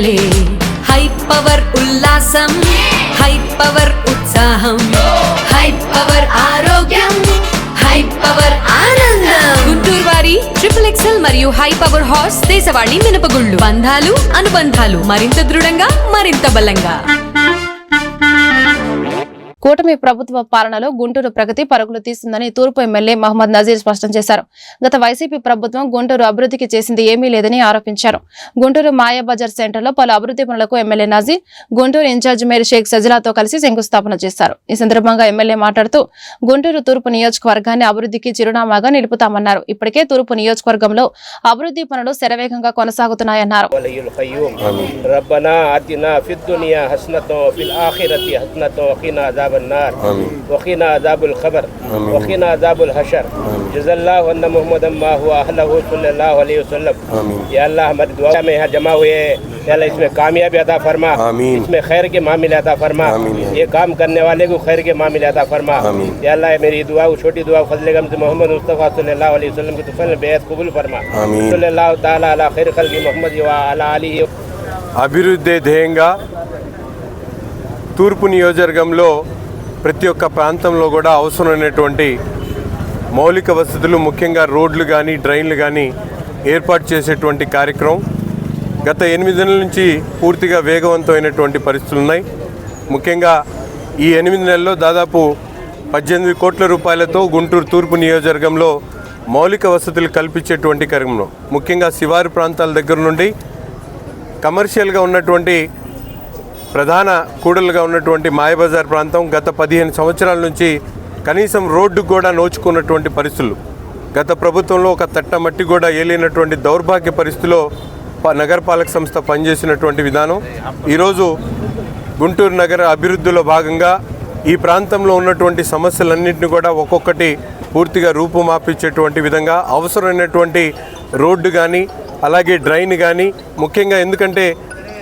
పండగలే high power ఉల్లాసం high power ఉత్సాహం high power ఆరోగ్యం హై పవర్ ఆనందం గుంటూరు వారి XXL మరియు హై పవర్ హార్స్ దేశవాళీ మినపగుళ్ళు బంధాలు అనుబంధాలు మరింత దృఢంగా మరింత బలంగా. కూటమి ప్రభుత్వ పాలనలో గుంటూరు ప్రగతి పరుగులు తీస్తుందని తూర్పు ఎమ్మెల్యే మహమ్మద్ నజీర్ స్పష్టం చేశారు. గత వైసీపీ ప్రభుత్వం గుంటూరు అభివృద్ధికి చేసింది ఏమీ లేదని ఆరోపించారు. గుంటూరు మాయాబజార్ సెంటర్లో పలు అభివృద్ధి పనులకు MLA Nazeer Guntur incharge mayor Shaik సజిలాతో కలిసి శంకుస్థాపన చేశారు. ఈ సందర్భంగా ఎమ్మెల్యే మాట్లాడుతూ గుంటూరు తూర్పు నియోజకవర్గాన్ని అభివృద్ధికి చిరునామాగా నిలుపుతామన్నారు. ఇప్పటికే తూర్పు నియోజకవర్గంలో అభివృద్ధి పనులు శరవేగంగా కొనసాగుతున్నాయన్నారు. النار وقنا عذاب القبر وقنا عذاب الحشر جزا الله ان محمد ما هو اهله صلی اللہ علیہ وسلم. یا اللہ ہماری دعا میں یہاں جمع ہوئے ہیں، یا اللہ اس میں کامیابی عطا فرما، اس میں خیر کے معاملے عطا فرما، یہ کام کرنے والے کو خیر کے معاملے عطا فرما. یا اللہ میری دعا چھوٹی دعا فضل کرم سے محمد مصطفیٰ صلی اللہ علیہ وسلم کی طرف بیعت قبول فرما. صلی اللہ تعالی علی خیر خلق محمد و علی آلہ. అభివృద్ధి ధ్యేయంగా తూర్పు నియోజకవర్గంలో ప్రతి ఒక్క ప్రాంతంలో కూడా అవసరమైనటువంటి మౌలిక వసతులు, ముఖ్యంగా రోడ్లు కానీ డ్రైన్లు కానీ ఏర్పాటు చేసేటువంటి కార్యక్రమం గత 8 నెలల నుంచి పూర్తిగా వేగవంతమైనటువంటి పరిస్థితులు ఉన్నాయి. ముఖ్యంగా ఈ 8 నెలల్లో దాదాపు 18 కోట్ల రూపాయలతో గుంటూరు తూర్పు నియోజకవర్గంలో మౌలిక వసతులు కల్పించేటువంటి కార్యక్రమం, ముఖ్యంగా శివారు ప్రాంతాల దగ్గర నుండి కమర్షియల్గా ఉన్నటువంటి ప్రధాన కూడలుగా ఉన్నటువంటి మాయబజార్ ప్రాంతం గత 15 సంవత్సరాల నుంచి కనీసం రోడ్డుకు కూడా నోచుకున్నటువంటి పరిస్థితులు. గత ప్రభుత్వంలో ఒక తట్టమట్టి కూడా ఏలేనటువంటి దౌర్భాగ్య పరిస్థితిలో నగరపాలక సంస్థ పనిచేసినటువంటి విధానం ఈరోజు గుంటూరు నగర అభివృద్ధిలో భాగంగా ఈ ప్రాంతంలో ఉన్నటువంటి సమస్యలన్నింటినీ కూడా ఒక్కొక్కటి పూర్తిగా రూపుమాపించేటువంటి విధంగా అవసరమైనటువంటి రోడ్డు కానీ అలాగే డ్రైన్ కానీ, ముఖ్యంగా ఎందుకంటే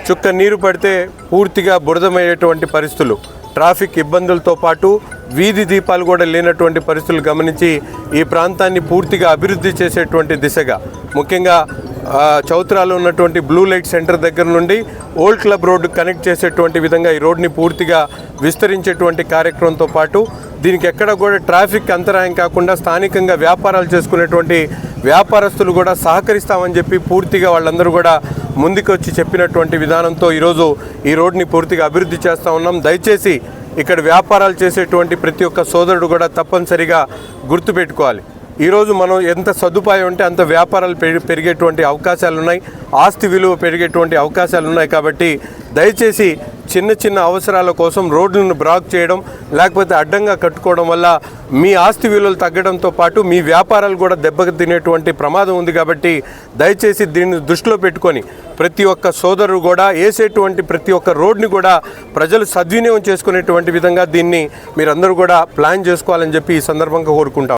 చుక్క నీరు పడితే పూర్తిగా బురదమయ్యేటువంటి పరిస్థితులు, ట్రాఫిక్ ఇబ్బందులతో పాటు వీధి దీపాలు కూడా లేనటువంటి పరిస్థితులు గమనించి ఈ ప్రాంతాన్ని పూర్తిగా అభివృద్ధి చేసేటువంటి దిశగా, ముఖ్యంగా చౌత్రాలో ఉన్నటువంటి బ్లూ లైట్ సెంటర్ దగ్గర నుండి ఓల్డ్ క్లబ్ రోడ్డు కనెక్ట్ చేసేటువంటి విధంగా ఈ రోడ్ని పూర్తిగా విస్తరించేటువంటి కార్యక్రమంతో పాటు దీనికి ఎక్కడ కూడా ట్రాఫిక్ అంతరాయం కాకుండా స్థానికంగా వ్యాపారాలు చేసుకునేటువంటి వ్యాపారస్తులు కూడా సహకరిస్తామని చెప్పి పూర్తిగా వాళ్ళందరూ కూడా ముందుకు వచ్చి చెప్పినటువంటి విధానంతో ఈరోజు ఈ రోడ్ని పూర్తిగా అభివృద్ధి చేస్తూ ఉన్నాం. దయచేసి ఇక్కడ వ్యాపారాలు చేసేటువంటి ప్రతి ఒక్క సోదరుడు కూడా తప్పనిసరిగా గుర్తుపెట్టుకోవాలి. ఈరోజు మనం ఎంత సదుపాయం ఉంటే అంత వ్యాపారాలు పెరిగేటువంటి అవకాశాలు ఉన్నాయి, ఆస్తి విలువ పెరిగేటువంటి అవకాశాలు ఉన్నాయి. కాబట్టి దయచేసి చిన్న చిన్న అవసరాల కోసం రోడ్లను బ్లాక్ చేయడం లేకపోతే అడ్డంగా కట్టుకోవడం వల్ల మీ ఆస్తి విలువలు తగ్గడంతో పాటు మీ వ్యాపారాలు కూడా దెబ్బతినేటువంటి ప్రమాదం ఉంది. కాబట్టి దయచేసి దీన్ని దృష్టిలో పెట్టుకొని ప్రతి ఒక్క సోదరుడు కూడా వేసేటువంటి ప్రతి ఒక్క రోడ్ని కూడా ప్రజలు సద్వినియోగం చేసుకునేటువంటి విధంగా దీన్ని మీరందరూ కూడా ప్లాన్ చేసుకోవాలని చెప్పి ఈ సందర్భంగా కోరుకుంటాం.